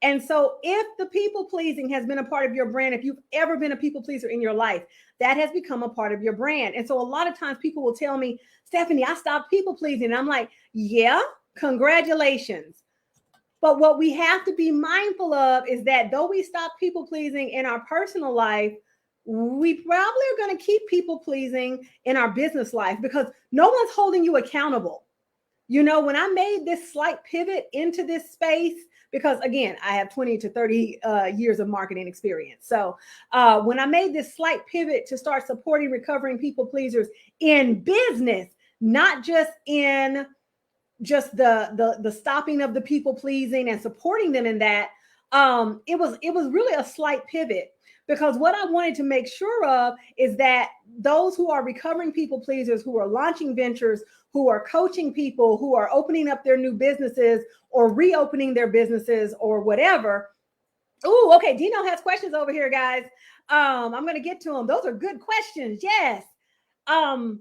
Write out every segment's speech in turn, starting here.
And so if the people pleasing has been a part of your brand, if you've ever been a people pleaser in your life, that has become a part of your brand. And so a lot of times people will tell me, Stephanie, I stopped people pleasing. And I'm like, yeah, congratulations. But what we have to be mindful of is that though we stop people pleasing in our personal life, we probably are going to keep people pleasing in our business life because no one's holding you accountable. You know, when I made this slight pivot into this space, because again, I have 20 to 30 years of marketing experience. So when I made this slight pivot to start supporting recovering people pleasers in business, not just in just the stopping of the people pleasing and supporting them in that, it was really a slight pivot. Because what I wanted to make sure of is that those who are recovering people pleasers, who are launching ventures, who are coaching people, who are opening up their new businesses or reopening their businesses or whatever. Oh, okay. Dino has questions over here, guys. I'm going to get to them. Those are good questions. Yes. I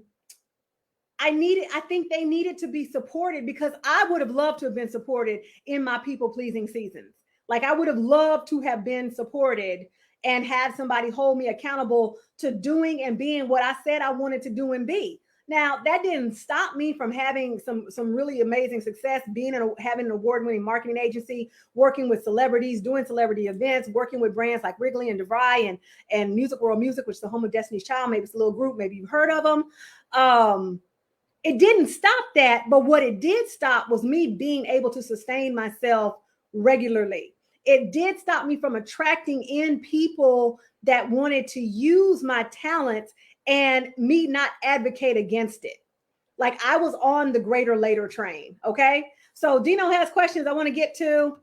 think they needed to be supported because I would have loved to have been supported in my people pleasing seasons. Like I would have loved to have been supported and had somebody hold me accountable to doing and being what I said I wanted to do and be. Now, that didn't stop me from having some really amazing success, having an award-winning marketing agency, working with celebrities, doing celebrity events, working with brands like Wrigley and DeVry and Music World Music, which is the home of Destiny's Child. Maybe it's a little group. Maybe you've heard of them. It didn't stop that, but what it did stop was me being able to sustain myself regularly. It did stop me from attracting in people that wanted to use my talents and me not advocate against it. Like I was on the greater later train. Okay. So Dino has questions I want to get to.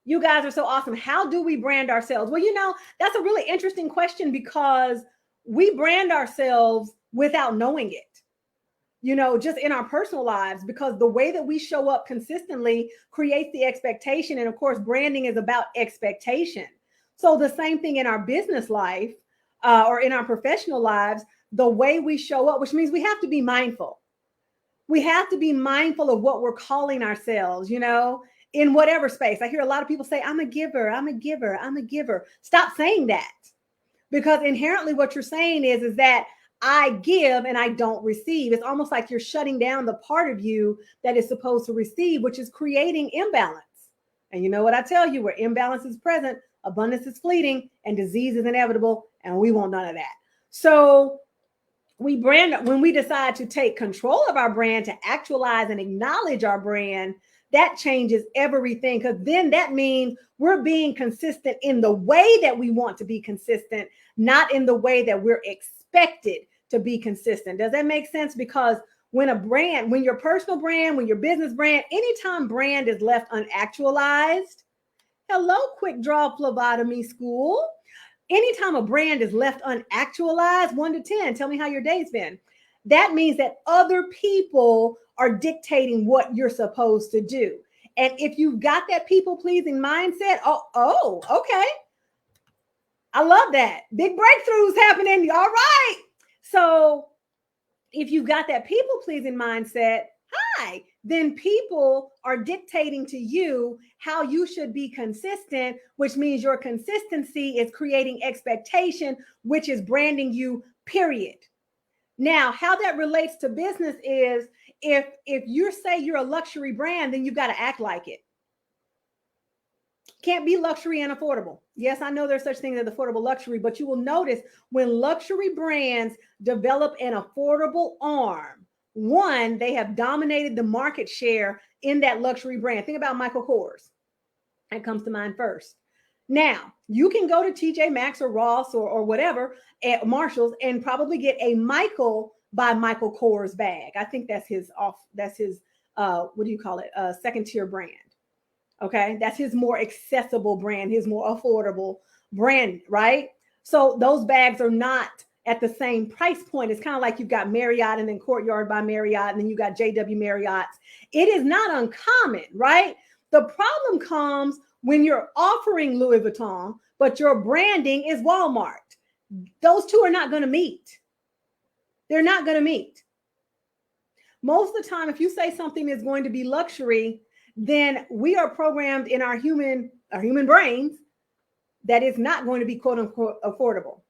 You guys are so awesome. How do we brand ourselves? Well, you know, that's a really interesting question because we brand ourselves without knowing it. You know, just in our personal lives, because the way that we show up consistently creates the expectation. And of course, branding is about expectation. So the same thing in our business life or in our professional lives, the way we show up, which means we have to be mindful. We have to be mindful of what we're calling ourselves, you know, in whatever space. I hear a lot of people say, I'm a giver, I'm a giver, I'm a giver. Stop saying that, because inherently what you're saying is that I give and I don't receive. It's almost like you're shutting down the part of you that is supposed to receive, which is creating imbalance. And you know what I tell you, where imbalance is present, abundance is fleeting and disease is inevitable. And we want none of that. So when we decide to take control of our brand, to actualize and acknowledge our brand, that changes everything, because then that means we're being consistent in the way that we want to be consistent, not in the way that we're expected to be consistent. Does that make sense? Because when your personal brand, when your business brand, anytime brand is left unactualized, hello, quick draw phlebotomy school. Anytime a brand is left unactualized, 1 to 10, tell me how your day's been. That means that other people are dictating what you're supposed to do. And if you've got that people pleasing mindset, okay. I love that. Big breakthroughs happening. All right. So if you've got that people pleasing mindset, then people are dictating to you how you should be consistent, which means your consistency is creating expectation, which is branding you, period. Now, how that relates to business is if you say you're a luxury brand, then you've got to act like it. Can't be luxury and affordable. Yes, I know there's such thing as affordable luxury, but you will notice when luxury brands develop an affordable arm, one, they have dominated the market share in that luxury brand. Think about Michael Kors. That comes to mind first. Now, you can go to TJ Maxx or Ross or whatever at Marshall's and probably get a Michael by Michael Kors bag. I think that's his what do you call it? Second tier brand. Okay. That's his more accessible brand, his more affordable brand, right? So those bags are not at the same price point. It's kind of like you've got Marriott and then Courtyard by Marriott, and then you got JW Marriott's. It is not uncommon, right? The problem comes when you're offering Louis Vuitton, but your branding is Walmart. Those two are not going to meet. They're not going to meet. Most of the time, if you say something is going to be luxury, then we are programmed in our human brains that it's not going to be quote unquote affordable.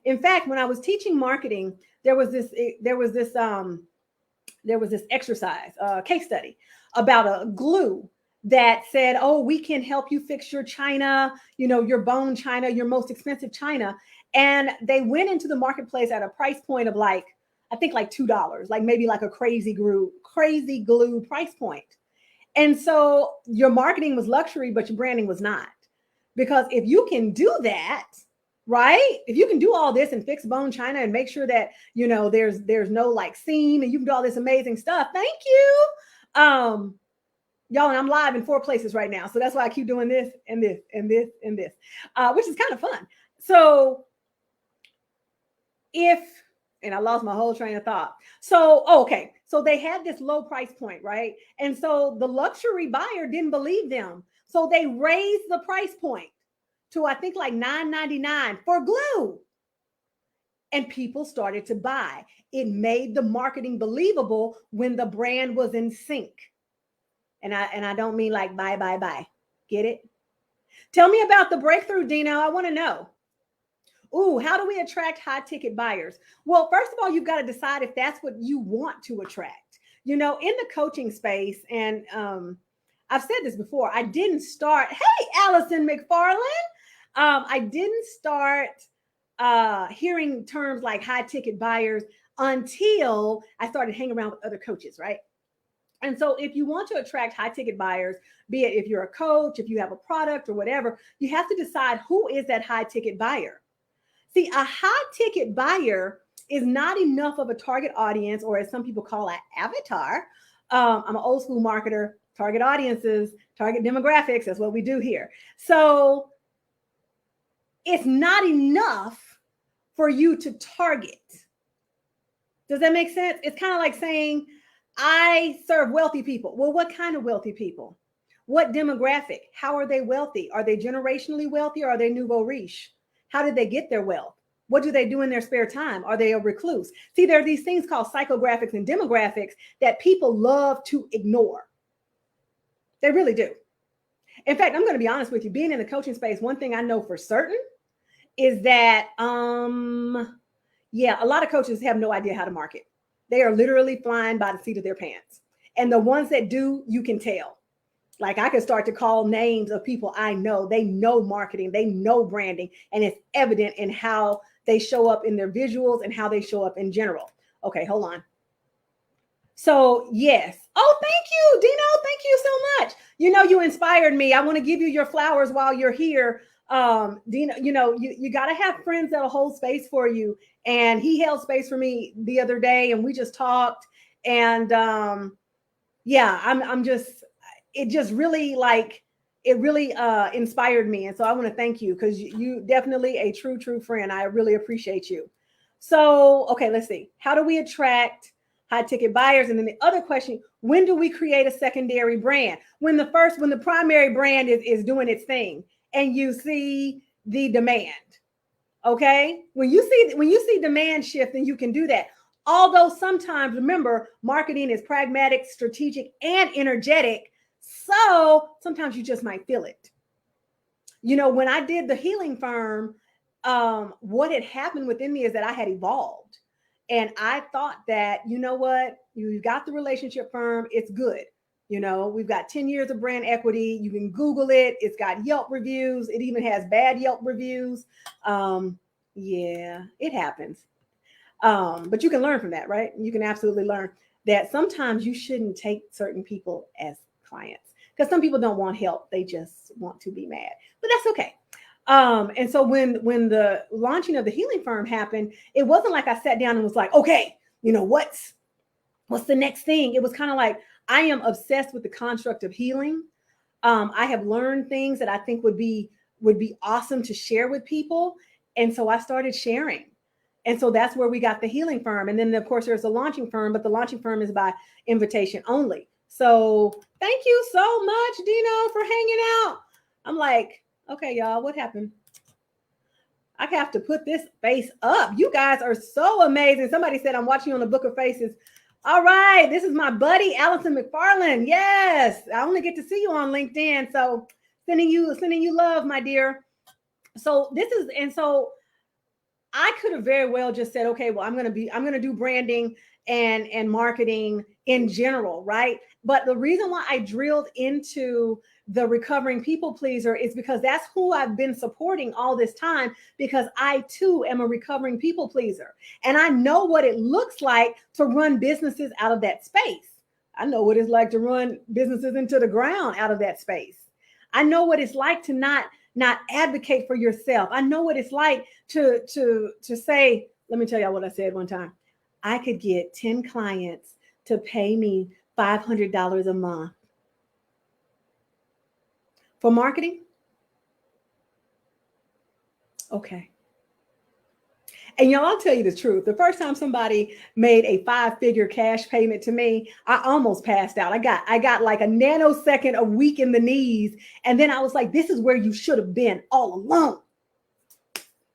In fact, when I was teaching marketing, there was this exercise, case study about a glue that said, oh, we can help you fix your china, your bone china, your most expensive china. And they went into the marketplace at a price point of I think $2, maybe a crazy glue price point. And so your marketing was luxury, but your branding was not. Because if you can do that, right? If you can do all this and fix bone china and make sure that, there's no seam, and you can do all this amazing stuff. Thank you. Y'all, and I'm live in 4 places right now. So that's why I keep doing this and this and this and this, which is kind of fun. So and I lost my whole train of thought. So, okay. So they had this low price point, right? And so the luxury buyer didn't believe them. So they raised the price point to, I think, $9.99 for glue. And people started to buy. It made the marketing believable when the brand was in sync. And I don't mean buy. Get it? Tell me about the breakthrough, Dino. I want to know. Ooh, how do we attract high ticket buyers? Well, first of all, you've got to decide if that's what you want to attract. In the coaching space, and I've said this before, I didn't start, hey, Allison McFarland, I didn't start hearing terms like high ticket buyers until I started hanging around with other coaches, right? And so if you want to attract high ticket buyers, be it if you're a coach, if you have a product or whatever, you have to decide who is that high ticket buyer. See, a high ticket buyer is not enough of a target audience, or as some people call it, avatar. I'm an old school marketer, target audiences, target demographics. That's what we do here. So it's not enough for you to target. Does that make sense? It's kind of like saying, I serve wealthy people. Well, what kind of wealthy people? What demographic? How are they wealthy? Are they generationally wealthy, or are they nouveau riche? How did they get their wealth? What do they do in their spare time? Are they a recluse? See, there are these things called psychographics and demographics that people love to ignore. They really do. In fact, I'm going to be honest with you. Being in the coaching space, one thing I know for certain is that, a lot of coaches have no idea how to market. They are literally flying by the seat of their pants. And the ones that do, you can tell. I could start to call names of people I know. They know marketing, they know branding, and it's evident in how they show up in their visuals and how they show up in general. Okay, hold on. So yes. Oh, thank you, Dino. Thank you so much. You inspired me. I want to give you your flowers while you're here. Dino, you got to have friends that'll hold space for you. And he held space for me the other day, and we just talked. And it just really inspired me. And so I want to thank you, because you definitely a true friend. I really appreciate you. So, okay, let's see. How do we attract high ticket buyers? And then the other question, when do we create a secondary brand? When the primary brand is doing its thing and you see the demand. Okay. When you see demand shift, then you can do that. Although sometimes, remember, marketing is pragmatic, strategic, and energetic. So sometimes you just might feel it. When I did the healing firm, what had happened within me is that I had evolved. And I thought that, you know what, you got the relationship firm, it's good. We've got 10 years of brand equity. You can Google it. It's got Yelp reviews. It even has bad Yelp reviews. It happens. But you can learn from that, right? You can absolutely learn that sometimes you shouldn't take certain people as clients, because some people don't want help. They just want to be mad, but that's okay. And so when the launching of the healing firm happened, it wasn't like I sat down and was like, okay, what's the next thing? It was kind of like, I am obsessed with the construct of healing. I have learned things that I think would be awesome to share with people. And so I started sharing. And so that's where we got the healing firm. And then of course there's a launching firm, but the launching firm is by invitation only. So thank you so much, Dino, for hanging out. I'm like, okay, y'all, what happened? I have to put this face up. You guys are so amazing. Somebody said I'm watching you on the Book of Faces. All right. This is my buddy, Allison McFarland. Yes. I only get to see you on LinkedIn. So sending you love, my dear. So this is, and so I could have very well just said, okay, well, I'm going to do branding and marketing in general, right? But the reason why I drilled into the recovering people pleaser is because that's who I've been supporting all this time, because I too am a recovering people pleaser. And I know what it looks like to run businesses out of that space. I know what it's like to run businesses into the ground out of that space. I know what it's like to not advocate for yourself. I know what it's like to say, let me tell y'all what I said one time. I could get 10 clients to pay me $500 a month for marketing. Okay. And y'all, I'll tell you the truth. The first time somebody made a 5-figure cash payment to me, I almost passed out. I got like a nanosecond, a weak in the knees. And then I was like, this is where you should have been all along.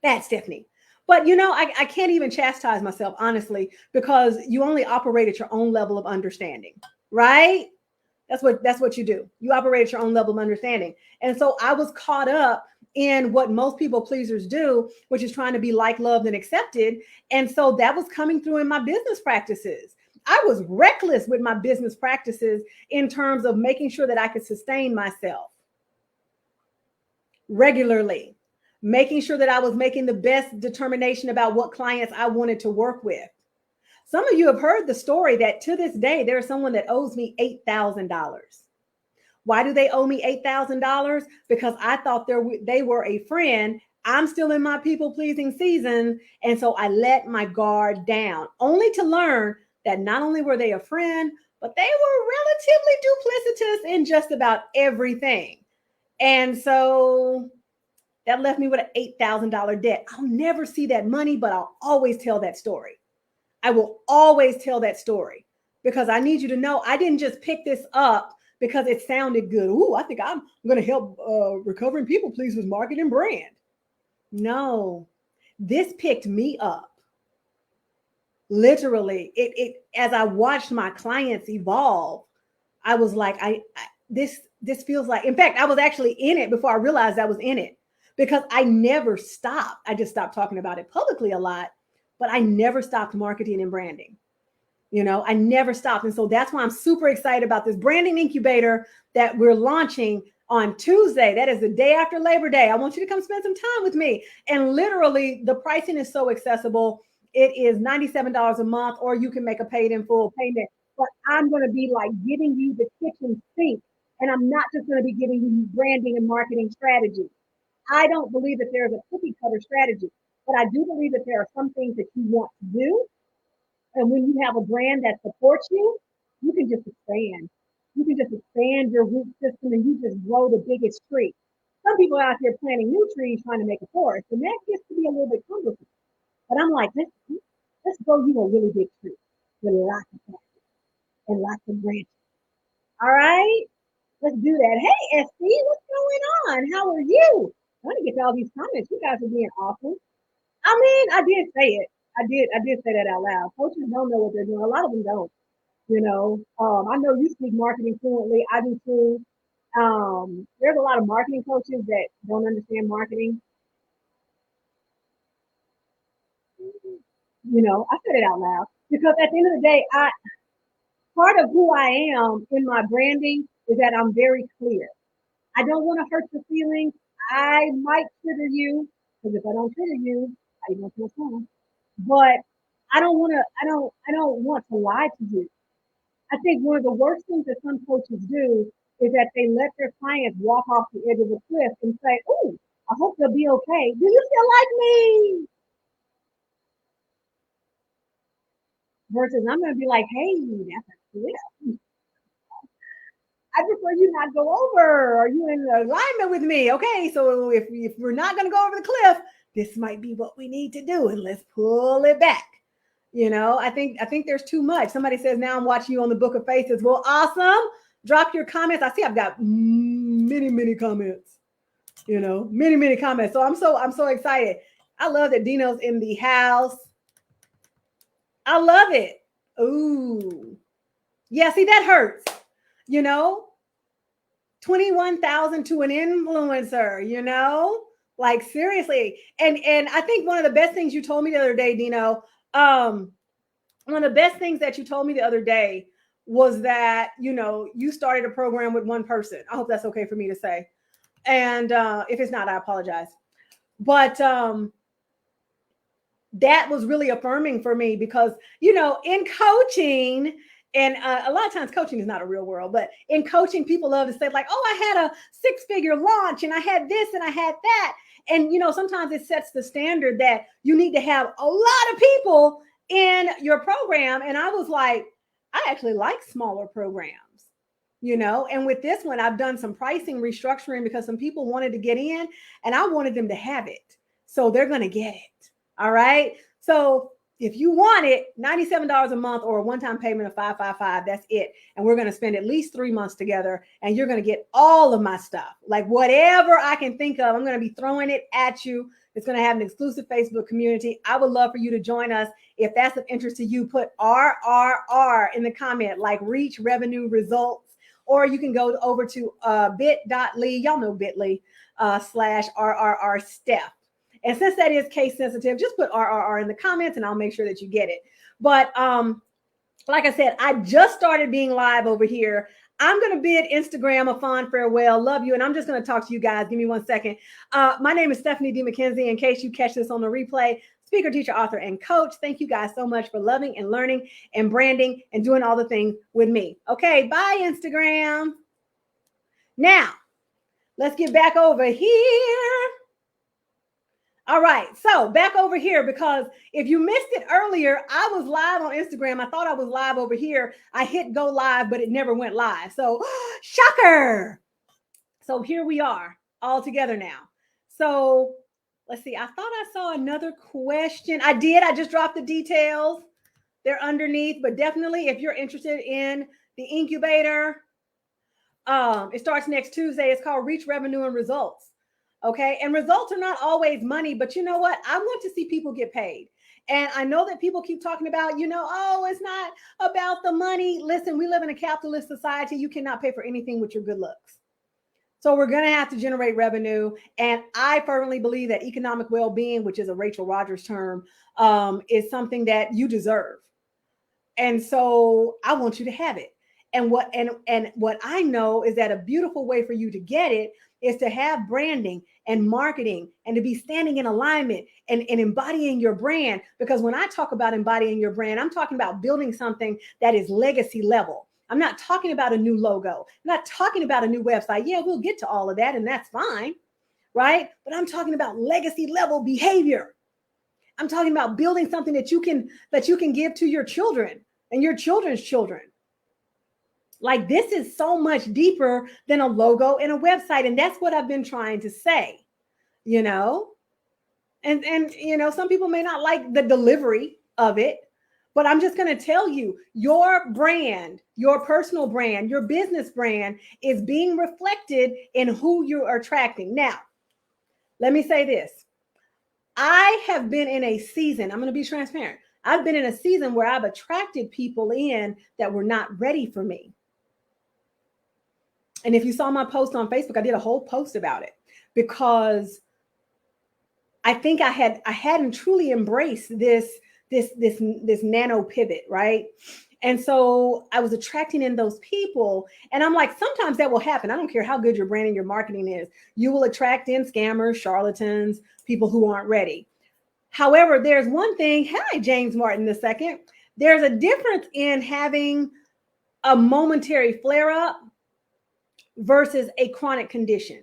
That's Stephanie. But I can't even chastise myself, honestly, because you only operate at your own level of understanding, right? That's what you do. You operate at your own level of understanding. And so I was caught up in what most people pleasers do, which is trying to be liked, loved, and accepted. And so that was coming through in my business practices. I was reckless with my business practices in terms of making sure that I could sustain myself regularly, making sure that I was making the best determination about what clients I wanted to work with. Some of you have heard the story that to this day, there's someone that owes me $8,000. Why do they owe me $8,000? Because I thought they were a friend. I'm still in my people pleasing season. And so I let my guard down, only to learn that not only were they a friend, but they were relatively duplicitous in just about everything. And so that left me with an $8,000 debt. I'll never see that money, but I'll always tell that story. I will always tell that story, because I need you to know I didn't just pick this up because it sounded good. Ooh, I think I'm going to help recovering people pleasers market and brand. No, this picked me up. Literally, it as I watched my clients evolve, I was like, this feels like, in fact, I was actually in it before I realized I was in it, because I never stopped. I just stopped talking about it publicly a lot, but I never stopped marketing and branding. I never stopped. And so that's why I'm super excited about this branding incubator that we're launching on Tuesday. That is the day after Labor Day. I want you to come spend some time with me. And literally, the pricing is so accessible. It is $97 a month, or you can make a paid in full payment. But I'm going to be like giving you the kitchen sink. And I'm not just going to be giving you branding and marketing strategy. I don't believe that there's a cookie cutter strategy, but I do believe that there are some things that you want to do. And when you have a brand that supports you, you can just expand. You can just expand your root system and you just grow the biggest tree. Some people out here planting new trees trying to make a forest, and that gets to be a little bit cumbersome. But I'm like, let's grow you a really big tree with lots of branches and lots of branches. All right, let's do that. Hey, SC, what's going on? How are you? I want to get to all these comments. You guys are being awesome. I mean, I did say it. I did say that out loud. Coaches don't know what they're doing. A lot of them don't. I know you speak marketing fluently. I do too. There's a lot of marketing coaches that don't understand marketing. I said it out loud because at the end of the day, part of who I am in my branding is that I'm very clear. I don't want to hurt your feelings. I might trigger you, because if I don't trigger you, I don't feel fun. But I don't want to lie to you. I think one of the worst things that some coaches do is that they let their clients walk off the edge of the cliff and say, "Oh, I hope they'll be okay. Do you feel like me?" Versus I'm going to be like, "Hey, that's a cliff. I prefer you not go over. Are you in alignment with me? Okay, so if we're not going to go over the cliff, this might be what we need to do, and let's pull it back." I think there's too much. Somebody says, now I'm watching you on the Book of Faces. Well, awesome. Drop your comments. I see I've got many comments. Many comments. So I'm so excited. I love that Dino's in the house. I love it. Ooh. Yeah, see, that hurts. 21,000 to an influencer, like seriously. And I think one of the best things you told me the other day, Dino, one of the best things that you told me the other day was that, you started a program with one person. I hope that's okay for me to say. And if it's not, I apologize. But that was really affirming for me because, in coaching, and a lot of times coaching is not a real world, but in coaching, people love to say like, oh, I had a 6-figure launch and I had this and I had that. And, sometimes it sets the standard that you need to have a lot of people in your program. And I was like, I actually like smaller programs, and with this one, I've done some pricing restructuring because some people wanted to get in and I wanted them to have it. So they're going to get it. All right. So if you want it, $97 a month or a one-time payment of $555, that's it. And we're going to spend at least 3 months together and you're going to get all of my stuff. Like whatever I can think of, I'm going to be throwing it at you. It's going to have an exclusive Facebook community. I would love for you to join us. If that's of interest to you, put RRR in the comment, like reach revenue results, or you can go over to bit.ly, y'all know bit.ly, /RRR Steph. And since that is case sensitive, just put RRR in the comments and I'll make sure that you get it. But like I said, I just started being live over here. I'm going to bid Instagram a fond farewell. Love you. And I'm just going to talk to you guys. Give me 1 second. My name is Stephanie D. McKenzie. In case you catch this on the replay, speaker, teacher, author, and coach. Thank you guys so much for loving and learning and branding and doing all the things with me. Okay, bye, Instagram. Now, let's get back over here. All right, so back over here, because if you missed it earlier, I was live on Instagram. I thought I was live over here. I hit go live, but it never went live. So shocker. So here we are all together now. So let's see. I thought I saw another question. I did. I just dropped the details. They're underneath, but definitely if you're interested in the incubator, it starts next Tuesday. It's called Reach Revenue and Results. Okay. And results are not always money, but you know what? I want to see people get paid. And I know that people keep talking about, oh, it's not about the money. Listen, we live in a capitalist society. You cannot pay for anything with your good looks. So we're going to have to generate revenue. And I firmly believe that economic well-being, which is a Rachel Rogers term, is something that you deserve. And so I want you to have it. And what I know is that a beautiful way for you to get it is to have branding and marketing and to be standing in alignment and embodying your brand. Because when I talk about embodying your brand, I'm talking about building something that is legacy level. I'm not talking about a new logo. I'm not talking about a new website. Yeah, we'll get to all of that and that's fine, right? But I'm talking about legacy level behavior. I'm talking about building something that you can give to your children and your children's children. Like this is so much deeper than a logo and a website. And that's what I've been trying to say, and some people may not like the delivery of it, but I'm just going to tell you, your brand, your personal brand, your business brand is being reflected in who you are attracting. Now, let me say this. I have been in a season, I'm going to be transparent. I've been in a season where I've attracted people in that were not ready for me. And if you saw my post on Facebook, I did a whole post about it because I think I hadn't truly embraced this nano pivot, right? And so I was attracting in those people. And I'm like, sometimes that will happen. I don't care how good your branding, your marketing is. You will attract in scammers, charlatans, people who aren't ready. However, there's one thing. Hi, James Martin, the second. There's a difference in having a momentary flare-up versus a chronic condition.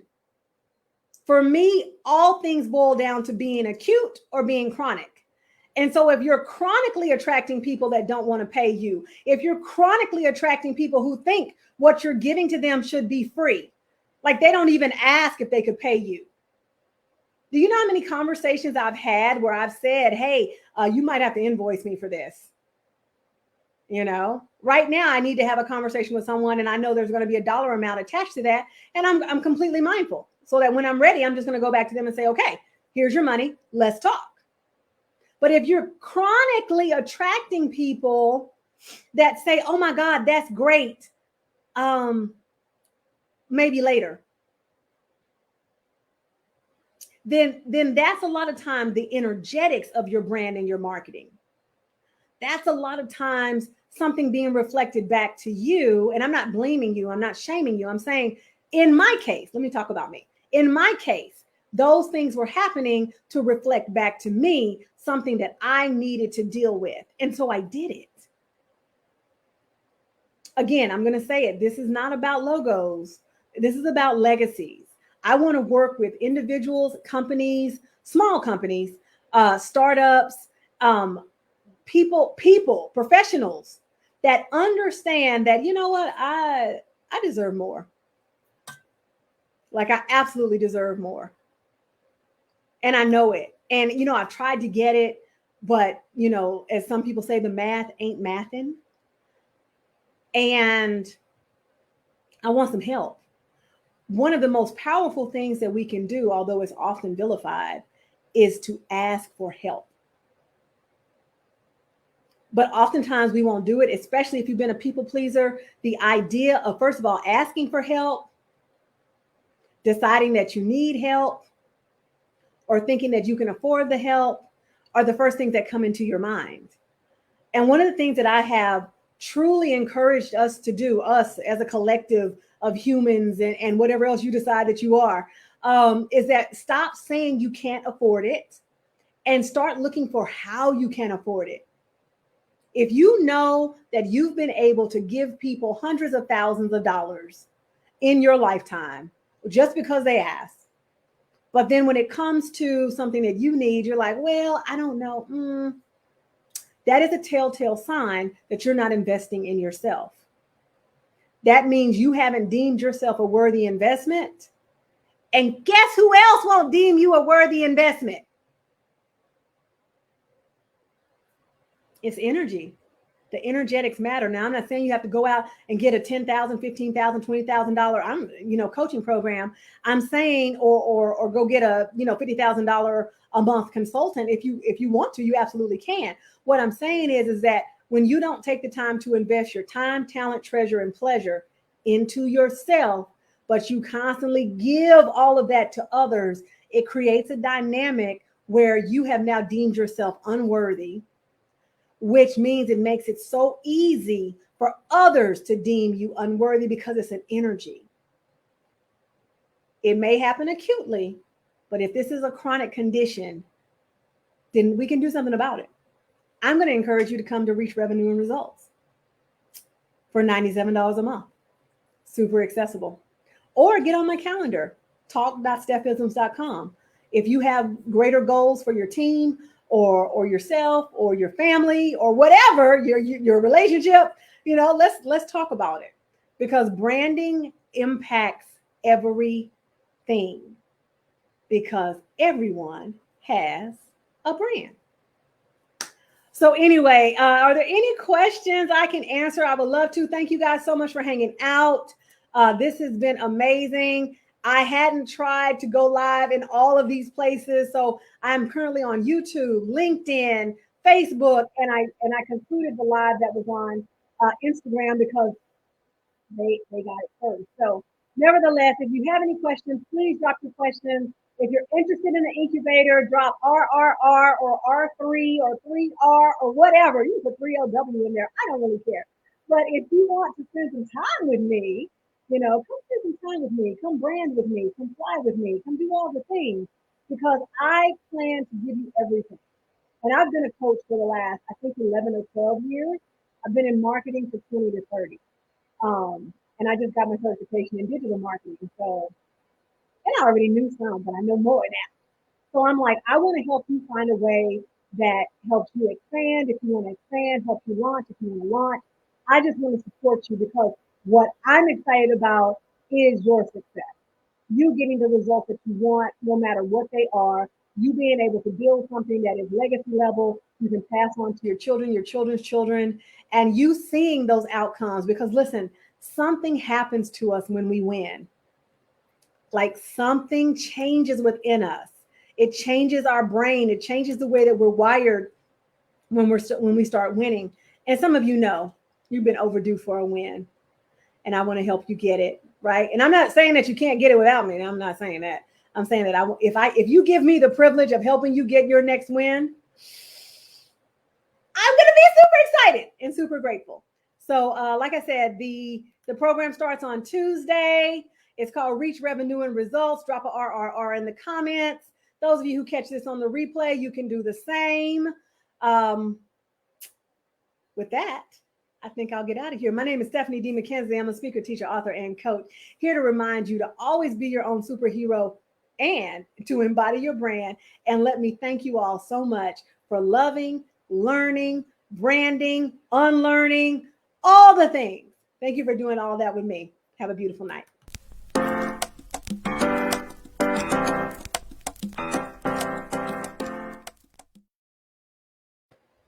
For me, all things boil down to being acute or being chronic. And so if you're chronically attracting people that don't want to pay you, if you're chronically attracting people who think what you're giving to them should be free, like they don't even ask if they could pay you. Do you know how many conversations I've had where I've said, hey, you might have to invoice me for this? Right now I need to have a conversation with someone and I know there's going to be a dollar amount attached to that. And I'm completely mindful so that when I'm ready, I'm just going to go back to them and say, okay, here's your money. Let's talk. But if you're chronically attracting people that say, oh my God, that's great. Maybe later. Then that's a lot of time the energetics of your brand and your marketing. That's a lot of times something being reflected back to you. And I'm not blaming you. I'm not shaming you. I'm saying, in my case, let me talk about me. In my case, those things were happening to reflect back to me something that I needed to deal with. And so I did it. Again, I'm going to say it. This is not about logos. This is about legacies. I want to work with individuals, companies, small companies, startups, people, professionals that understand that, you know what, I deserve more. Like, I absolutely deserve more. And I know it. And, you know, I've tried to get it, but, you know, as some people say, the math ain't mathing. And I want some help. One of the most powerful things that we can do, although it's often vilified, is to ask for help. But oftentimes we won't do it, especially if you've been a people pleaser. The idea of, first of all, asking for help, deciding that you need help, or thinking that you can afford the help are the first things that come into your mind. And one of the things that I have truly encouraged us to do, us as a collective of humans and whatever else you decide that you are, is that stop saying you can't afford it and start looking for how you can afford it. If you know that you've been able to give people hundreds of thousands of dollars in your lifetime just because they ask, but then when it comes to something that you need, you're like, well, I don't know. That is a telltale sign that you're not investing in yourself. That means you haven't deemed yourself a worthy investment. And guess who else won't deem you a worthy investment? It's energy. The energetics matter. Now, I'm not saying you have to go out and get a $10,000, $15,000, $20,000, coaching program. I'm saying, or go get a, $50,000 a month consultant. If you want to, you absolutely can. What I'm saying is that when you don't take the time to invest your time, talent, treasure, and pleasure into yourself, but you constantly give all of that to others, it creates a dynamic where you have now deemed yourself unworthy, which means it makes it so easy for others to deem you unworthy because it's an energy. It may happen acutely, but if this is a chronic condition, then we can do something about it. I'm going to encourage you to come to Reach Revenue and Results for $97 a month. Super accessible. Or get on my calendar, talk.stephisms.com. If you have greater goals for your team, or yourself or your family or whatever, your relationship, let's talk about it, because branding impacts everything, because everyone has a brand. So anyway, are there any questions I can answer? I would love to. Thank you guys so much for hanging out. This has been amazing. I hadn't tried to go live in all of these places. So I'm currently on YouTube, LinkedIn, Facebook, and I concluded the live that was on Instagram because they got it first. So nevertheless, if you have any questions, please drop your questions. If you're interested in the incubator, drop RRR or R3 or 3R or whatever. You can put 3LW in there. I don't really care. But if you want to spend some time with me, come spend some time with me, come brand with me, come fly with me, come do all the things, because I plan to give you everything. And I've been a coach for the last, I think, 11 or 12 years. I've been in marketing for 20 to 30. And I just got my certification in digital marketing. So, and I already knew some, but I know more now. So I'm like, I want to help you find a way that helps you expand. If you want to expand, help you launch. If you want to launch, I just want to support you, because what I'm excited about is your success. You getting the results that you want, no matter what they are. You being able to build something that is legacy level, you can pass on to your children, your children's children, and you seeing those outcomes. Because listen, something happens to us when we win. Like, something changes within us. It changes our brain. It changes the way that we're wired when we start winning. And some of you know you've been overdue for a win, and I want to help you get it, right? And I'm not saying that you can't get it without me. I'm not saying that. I'm saying that if you give me the privilege of helping you get your next win, I'm going to be super excited and super grateful. So like I said, the program starts on Tuesday. It's called Reach Revenue and Results. Drop a RRR in the comments. Those of you who catch this on the replay, you can do the same. With that, I think I'll get out of here. My name is Stephanie D. McKenzie. I'm a speaker, teacher, author, and coach, here to remind you to always be your own superhero and to embody your brand. And let me thank you all so much for loving, learning, branding, unlearning, all the things. Thank you for doing all that with me. Have a beautiful night.